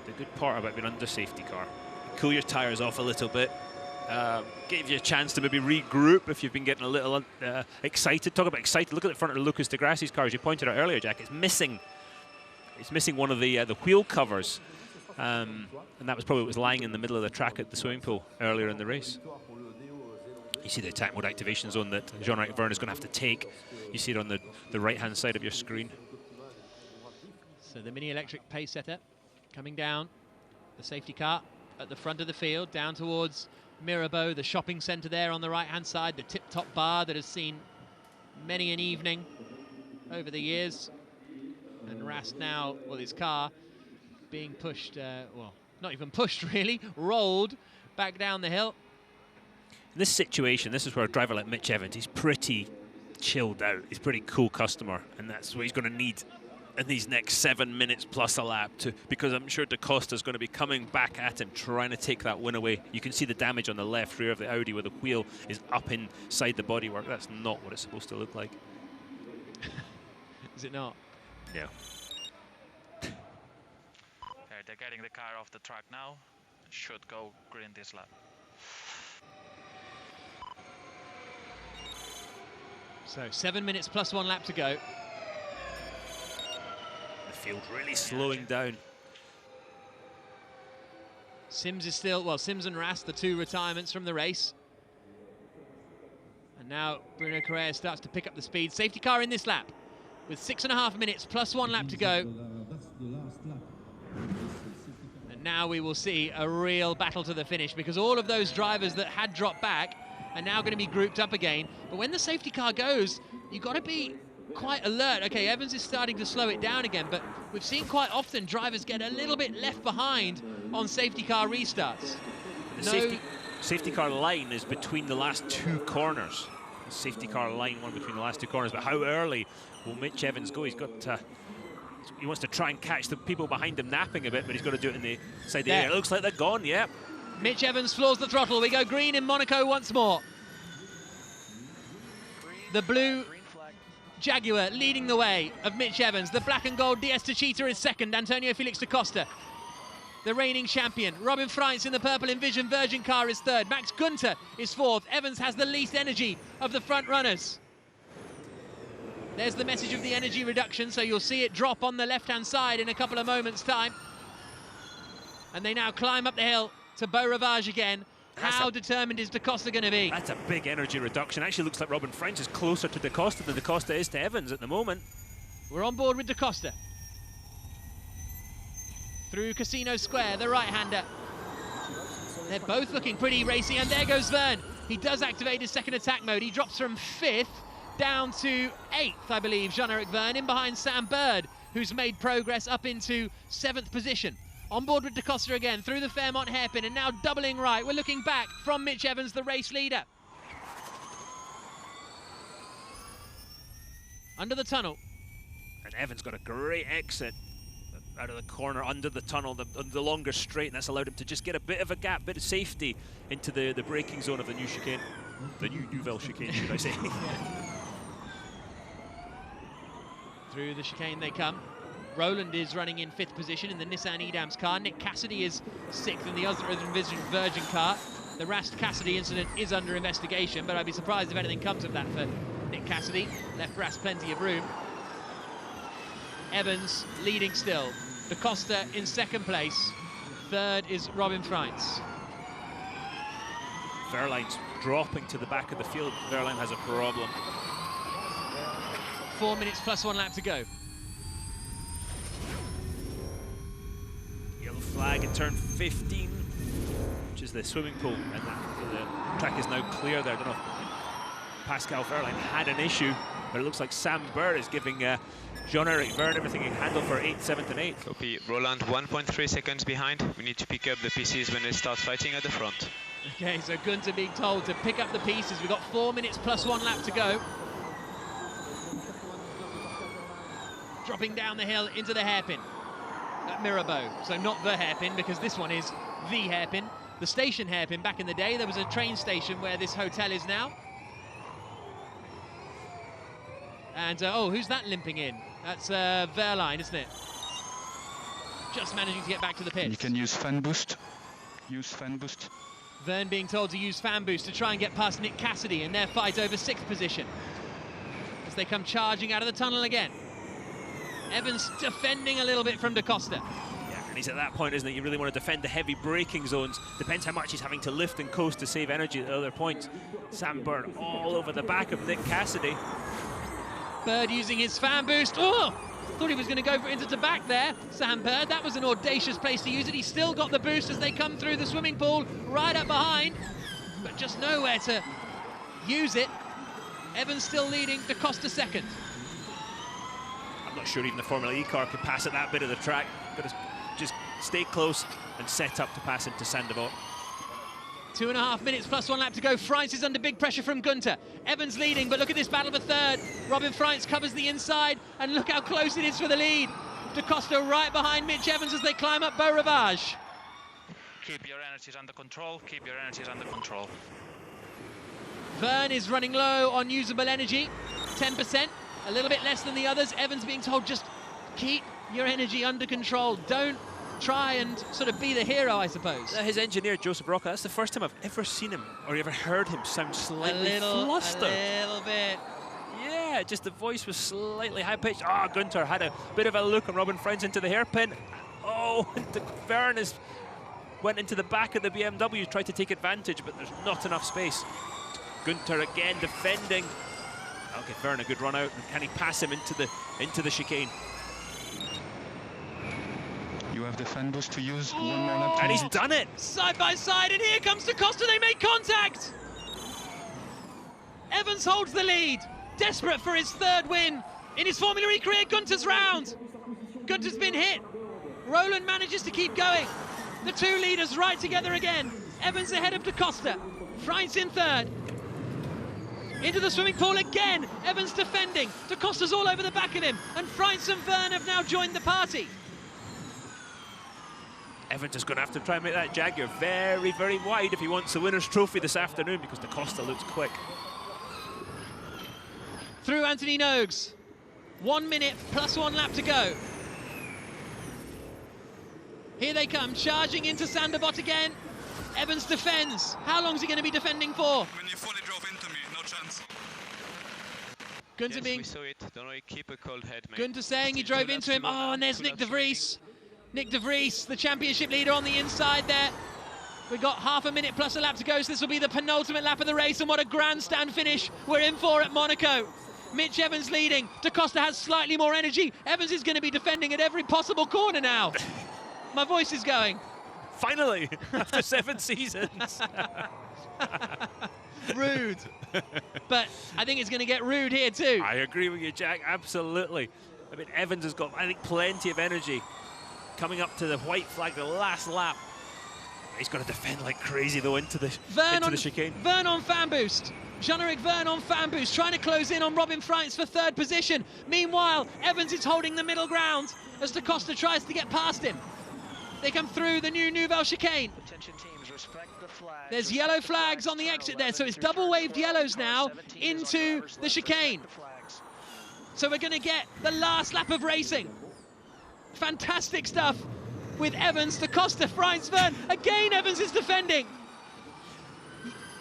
Speaker 2: The good part about being under safety car, cool your tyres off a little bit, give you a chance to maybe regroup if you've been getting a little excited. Talk about excited. Look at the front of Lucas de Grassi's car, as you pointed out earlier, Jack. It's missing one of the wheel covers, and that was probably what was lying in the middle of the track at the swimming pool earlier in the race. You see the attack mode activation zone that Jean-Eric Vergne is going to have to take. You see it on the right-hand side of your screen.
Speaker 1: So the mini electric pace setter coming down, the safety car at the front of the field, down towards Mirabeau, the shopping centre there on the right-hand side, the tip-top bar that has seen many an evening over the years. And Rast now, well, his car being pushed, well, not even pushed really, rolled back down the hill.
Speaker 2: In this situation, this is where a driver like Mitch Evans, he's pretty chilled out. He's a pretty cool customer, and that's what he's going to need in these next 7 minutes plus a lap, because I'm sure Costa's going to be coming back at him, trying to take that win away. You can see the damage on the left rear of the Audi where the wheel is up inside the bodywork. That's not what it's supposed to look like.
Speaker 1: Is it not?
Speaker 2: No.
Speaker 3: Okay, they're getting the car off the track now. Should go green this lap.
Speaker 1: So 7 minutes plus 1 lap to go.
Speaker 2: The field really slowing down.
Speaker 1: Sims is still, well, Sims and Rast, the two retirements from the race. And now Bruno Correa starts to pick up the speed. Safety car in this lap with 6.5 minutes plus 1 lap to go. And now we will see a real battle to the finish, because all of those drivers that had dropped back are now going to be grouped up again. But when the safety car goes, you've got to be quite alert. Okay, Evans is starting to slow it down again, but we've seen quite often drivers get a little bit left behind on safety car restarts.
Speaker 2: The safety car line is between the last 2 corners. The safety car line one between the last 2 corners. But how early will Mitch Evans go? He's got he wants to try and catch the people behind him napping a bit, but he's got to do it in the side of the air. It looks like they're gone, yeah.
Speaker 1: Mitch Evans floors the throttle. We go green in Monaco once more. The blue Jaguar leading the way of Mitch Evans. The black and gold DS Techeetah is second. Antonio Felix da Costa, the reigning champion. Robin Frijns in the purple Envision Virgin car is third. Max Günther is fourth. Evans has the least energy of the front runners. There's the message of the energy reduction, so you'll see it drop on the left-hand side in a couple of moments' time. And they now climb up the hill to Beau Rivage again. How determined is Da Costa going to be?
Speaker 2: That's a big energy reduction. Actually looks like Robin Frijns is closer to Da Costa than Da Costa is to Evans at the moment.
Speaker 1: We're on board with Da Costa. Through Casino Square, the right-hander. They're both looking pretty racy, and there goes Vergne. He does activate his second attack mode. He drops from 5th down to 8th, I believe, Jean-Eric Vergne, in behind Sam Bird, who's made progress up into 7th position. On board with Da Costa again, through the Fairmont hairpin, and now doubling right. We're looking back from Mitch Evans, the race leader. Under the tunnel.
Speaker 2: And Evans got a great exit out of the corner under the tunnel, the longer straight, and that's allowed him to just get a bit of a gap, bit of safety into the braking zone of the new chicane. The new Nouvelle chicane, should I say.
Speaker 1: Through the chicane they come. Roland is running in 5th position in the Nissan Edam's car. Nick Cassidy is 6th in the other Virgin car. The Rast Cassidy incident is under investigation, but I'd be surprised if anything comes of that for Nick Cassidy. Left Rast plenty of room. Evans leading still. Da Costa in 2nd place. 3rd is Robin Frijns.
Speaker 2: Vergne's dropping to the back of the field. Vergne has a problem.
Speaker 1: 4 minutes plus 1 lap to go.
Speaker 2: Yellow flag in turn 15, which is the swimming pool, and the track is now clear there. I don't know if Pascal Vergne had an issue, but it looks like Sam Bird is giving Jean-Eric Vergne everything he can handle for 8th, 7th and 8th.
Speaker 5: Copy. Roland 1.3 seconds behind. We need to pick up the pieces when they start fighting at the front.
Speaker 1: Okay, so Gunther being told to pick up the pieces. We've got 4 minutes plus 1 lap to go. Dropping down the hill into the hairpin at Mirabeau. So not the hairpin, because this one is the hairpin. The station hairpin back in the day. There was a train station where this hotel is now. And, oh, who's that limping in? That's Vergne, isn't it? Just managing to get back to the pits.
Speaker 6: You can use fan boost. Use fan boost.
Speaker 1: Vergne being told to use fan boost to try and get past Nick Cassidy in their fight over 6th position. As they come charging out of the tunnel again. Evans defending a little bit from Da Costa.
Speaker 2: Yeah, and he's at that point, isn't it? You really want to defend the heavy braking zones. Depends how much he's having to lift and coast to save energy at other points. Sam Bird all over the back of Nick Cassidy.
Speaker 1: Bird using his fan boost. Oh! Thought he was going to go into the back there. Sam Bird, that was an audacious place to use it. He's still got the boost as they come through the swimming pool, right up behind, but just nowhere to use it. Evans still leading, Da Costa 2nd.
Speaker 2: I'm not sure even the Formula E car could pass at that bit of the track. Got to just stay close and set up to pass into Sandevot.
Speaker 1: 2.5 minutes plus 1 lap to go. Frijns is under big pressure from Gunther. Evans leading, but look at this battle for 3rd. Robin Frijns covers the inside, and look how close it is for the lead. Da Costa right behind Mitch Evans as they climb up Beau Rivage.
Speaker 3: Keep your energies under control. Keep your energies under control.
Speaker 1: Vergne is running low on usable energy, 10%, a little bit less than the others. Evans being told just keep your energy under control. Don't try and sort of be the hero, I suppose.
Speaker 2: His engineer, Joseph Rocca, that's the first time I've ever seen him or ever heard him sound slightly flustered.
Speaker 1: A little bit.
Speaker 2: Yeah, just the voice was slightly high-pitched. Ah, oh, Gunther had a bit of a look on Robin Frijns into the hairpin. Oh, Vergne went into the back of the BMW, tried to take advantage, but there's not enough space. Gunther again defending. Okay, Vergne, a good run out. Can he pass him into the chicane?
Speaker 6: You have the fan boost to use. 1 more lap.
Speaker 2: And he's done it.
Speaker 1: Side by side, and here comes Da Costa. They make contact. Evans holds the lead. Desperate for his 3rd win in his Formula E career. Gunther's round. Gunther's been hit. Roland manages to keep going. The 2 leaders right together again. Evans ahead of Da Costa. Frijns in 3rd. Into the swimming pool again. Evans defending. Da Costa's all over the back of him. And Frijns and Vergne have now joined the party.
Speaker 2: Evans is going to have to try and make that Jaguar very, very wide if he wants the winner's trophy this afternoon, because Da Costa looks quick.
Speaker 1: Through Anthony Nogues. 1 minute plus 1 lap to go. Here they come, charging into Sandevot again. Evans defends. How long is he going to be defending for?
Speaker 9: When you fully drove into me, no chance.
Speaker 1: Gunther
Speaker 5: Yes,
Speaker 1: being...
Speaker 5: we saw it. Don't worry, keep a cold head, mate.
Speaker 1: Gunther saying he drove into him. Oh, and there's Nick de Vries. Nick de Vries, the championship leader on the inside there. We've got half a minute plus a lap to go, so this will be the penultimate lap of the race, and what a grandstand finish we're in for at Monaco. Mitch Evans leading. Da Costa has slightly more energy. Evans is going to be defending at every possible corner now. My voice is going.
Speaker 2: Finally, after 7 seasons.
Speaker 1: Rude. But I think it's going to get rude here too.
Speaker 2: I agree with you, Jack, absolutely. I mean, Evans has got, I think, plenty of energy. Coming up to the white flag, the last lap. He's going to defend like crazy, though, into the chicane.
Speaker 1: Vergne on fan boost. Jean-Eric Vergne on fan boost, trying to close in on Robin Frijns for 3rd position. Meanwhile, Evans is holding the middle ground as Da Costa tries to get past him. They come through the new Nouvelle chicane. There's yellow flags on the exit there, so it's double waved yellows now into the chicane. So we're going to get the last lap of racing. Fantastic stuff with Evans, Da Costa, Frijns, Vergne. Again, Evans is defending.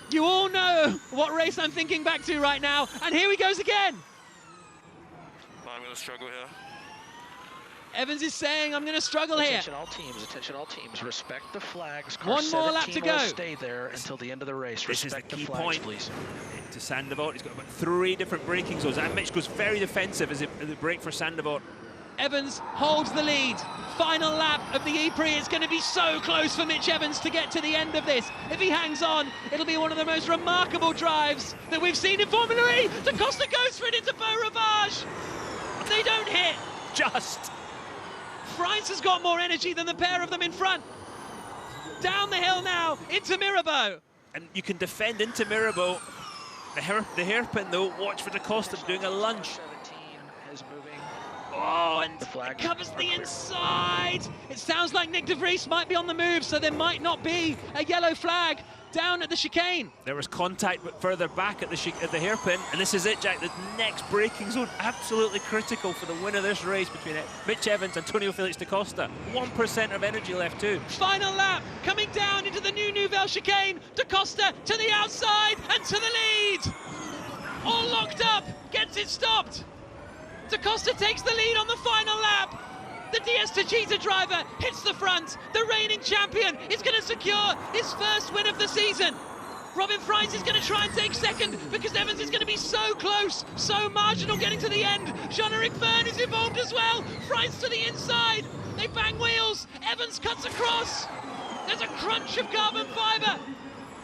Speaker 1: You all know what race I'm thinking back to right now, and here he goes again.
Speaker 9: I'm going to struggle here.
Speaker 1: Evans is saying, I'm going to struggle here.
Speaker 8: Attention all teams, respect the flags.
Speaker 1: One more lap to go.
Speaker 8: Stay there until the end of the race.
Speaker 2: This is the key
Speaker 8: flags,
Speaker 2: point.
Speaker 8: Please.
Speaker 2: To Sandoval, he's got about 3 different braking zones, and Mitch goes very defensive as the brake for Sandoval.
Speaker 1: Evans holds the lead. Final lap of the E-Prix. It's going to be so close for Mitch Evans to get to the end of this. If he hangs on, it'll be one of the most remarkable drives that we've seen in Formula E. Da Costa goes for it into Beau Rivage. They don't hit.
Speaker 2: Just.
Speaker 1: Frijns has got more energy than the pair of them in front. Down the hill now, into Mirabeau.
Speaker 2: And you can defend into Mirabeau. The hairpin, though, watch for Da Costa doing a lunge.
Speaker 8: 17 is moving.
Speaker 1: Oh, and it covers the inside. It sounds like Nick de Vries might be on the move, so there might not be a yellow flag down at the chicane.
Speaker 2: There was contact but further back at the hairpin, and this is it, Jack. The next braking zone, absolutely critical for the win of this race between Mitch Evans and Antonio Felix da Costa. 1% of energy left too.
Speaker 1: Final lap, coming down into the new Nouvelle chicane. Da Costa to the outside and to the lead. All locked up, gets it stopped. Da Costa takes the lead on the final lap. The DS Techeetah driver hits the front. The reigning champion is going to secure his first win of the season. Robin Frijns is going to try and take second because Evans is going to be so close, so marginal getting to the end. Jean-Eric Vergne is involved as well. Frijns to the inside. They bang wheels. Evans cuts across. There's a crunch of carbon fibre.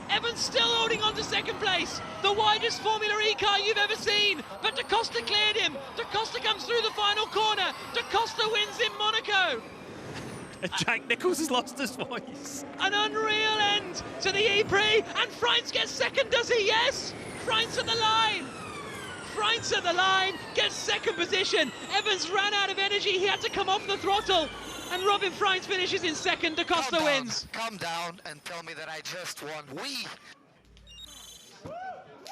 Speaker 1: Evans still holding on to second place. The widest Formula E car you've ever seen. But Da Costa cleared him. Da Costa comes through the final corner. Da Costa wins in Monaco.
Speaker 2: Jack Nicholls has lost his voice.
Speaker 1: An unreal end to the E-Prix. And Frijns gets second, does he? Yes. Frijns at the line. Frijns at the line, gets second position. Evans ran out of energy. He had to come off the throttle. And Robin Frijns finishes in second. Da Costa wins.
Speaker 10: Calm down and tell me that I just won.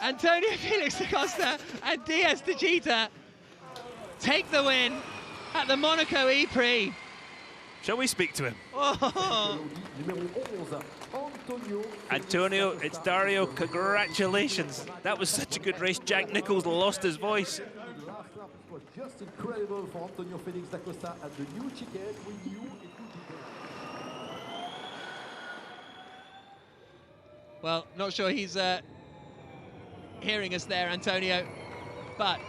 Speaker 1: Antonio Felix da Costa and DS Techeetah take the win at the Monaco E-Prix.
Speaker 2: Shall we speak to him?
Speaker 1: Oh.
Speaker 2: Antonio, it's Dario. Congratulations. That was such a good race. Jack Nicholls lost his voice.
Speaker 11: Just incredible for Antonio Felix da Costa at the new Chicane. We knew it would be there.
Speaker 1: Well, not sure he's hearing us there, Antonio, but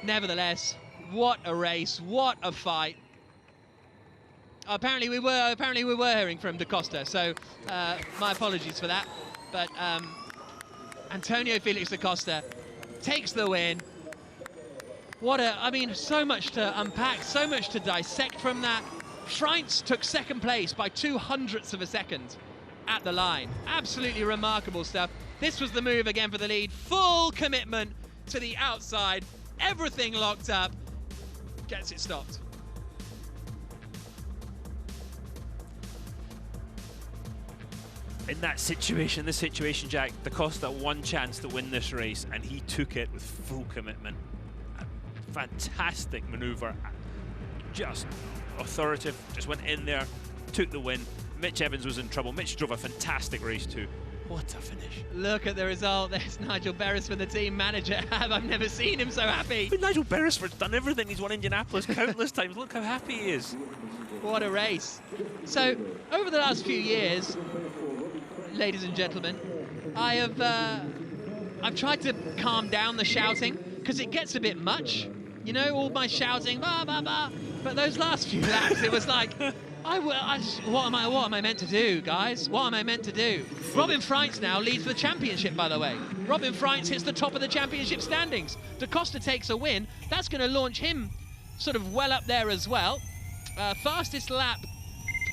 Speaker 1: nevertheless, what a race, what a fight. Apparently we were hearing from Da Costa, so my apologies for that. But Antonio Felix da Costa takes the win. I mean, so much to unpack, so much to dissect from that. Frijns took second place by 0.02 of a second at the line. Absolutely remarkable stuff. This was the move again for the lead. Full commitment to the outside. Everything locked up. Gets it stopped.
Speaker 2: In that situation, this situation, Jack, Da Costa one chance to win this race, and he took it with full commitment. Fantastic maneuver, just authoritative, just went in there, took the win. Mitch Evans was in trouble. Mitch drove a fantastic race too. What a finish.
Speaker 1: Look at the result. There's Nigel Beresford, the team manager. I've never seen him so happy.
Speaker 2: But Nigel Beresford's done everything. He's won Indianapolis countless times. Look how happy he is.
Speaker 1: What a race. So, over the last few years, ladies and gentlemen. I've tried to calm down the shouting because it gets a bit much. You know, all my shouting, bah, bah, bah. But those last few laps, it was like, what am I meant to do, guys? What am I meant to do? Robin Frijns now leads the championship, by the way. Robin Frijns hits the top of the championship standings. Da Costa takes a win. That's going to launch him sort of well up there as well. Fastest lap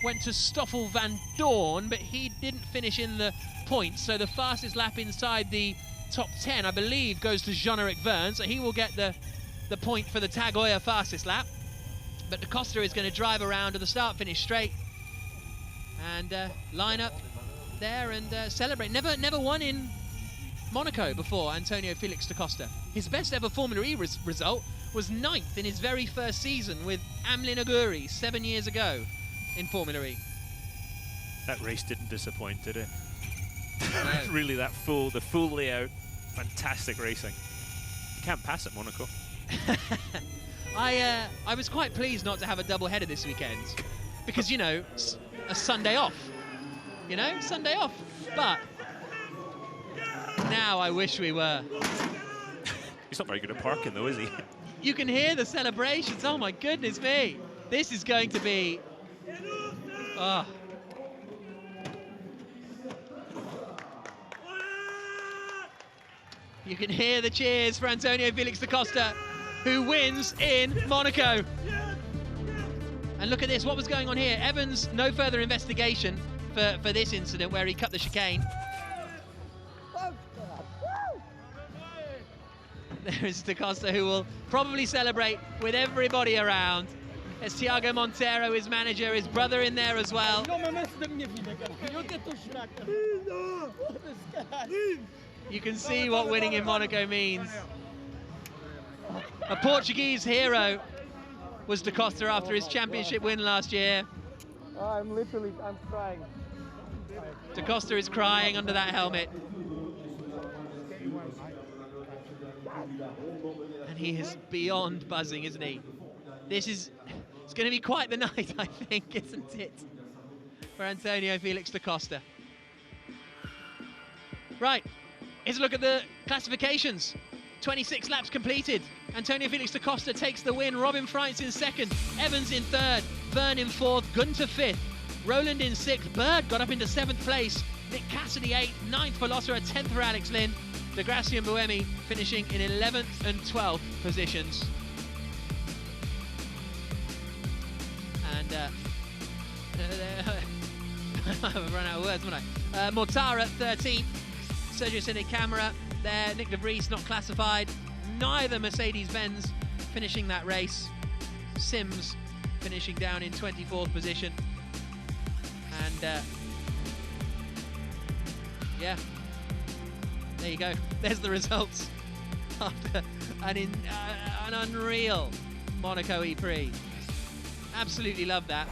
Speaker 1: went to Stoffel van Doorn, but he didn't finish in the points. So the fastest lap inside the top 10, I believe, goes to Jean-Eric Vergne. So he will get the point for the Tag Heuer fastest lap. But Da Costa is going to drive around to the start-finish straight and line up there and celebrate. Never won in Monaco before, Antonio Felix da Costa. His best ever Formula E result was 9th in his very first season with Amlin Aguri 7 years ago in Formula E.
Speaker 2: That race didn't disappoint, did it?
Speaker 1: No.
Speaker 2: Really, the full layout, fantastic racing. You can't pass at Monaco.
Speaker 1: I was quite pleased not to have a double header this weekend because, you know, a Sunday off. You know, Sunday off. But now I wish we were.
Speaker 2: He's not very good at parking, though, is he?
Speaker 1: You can hear the celebrations. Oh, my goodness me. This is going to be... Oh. You can hear the cheers for Antonio Felix da Costa, who wins in Monaco. And look at this, what was going on here? Evans, no further investigation for this incident where he cut the chicane. There is da Costa, who will probably celebrate with everybody around. There's Thiago Montero, his manager, his brother in there as well. You can see what winning in Monaco means. A Portuguese hero was da Costa after his championship win last year.
Speaker 12: I'm crying.
Speaker 1: Da Costa is crying under that helmet. And he is beyond buzzing, isn't he? It's going to be quite the night, I think, isn't it? For Antonio Felix da Costa. Right, here's a look at the classifications. 26 laps completed. Antonio Felix da Costa takes the win. Robin Frijns in second. Evans in third. Vergne in fourth. Gunter fifth. Roland in sixth. Bird got up into 7th place. Nick Cassidy 8th. 9th for Lossera. 10th for Alex Lynn. De Grassi and Buemi finishing in 11th and 12th positions. And I've run out of words, haven't I? Mortara 13th. Sergio Sene Camera there. Nick de Vries not classified. Neither Mercedes-Benz finishing that race. Sims finishing down in 24th position. And yeah, there you go. There's the results after an unreal Monaco E-Prix. Absolutely love that.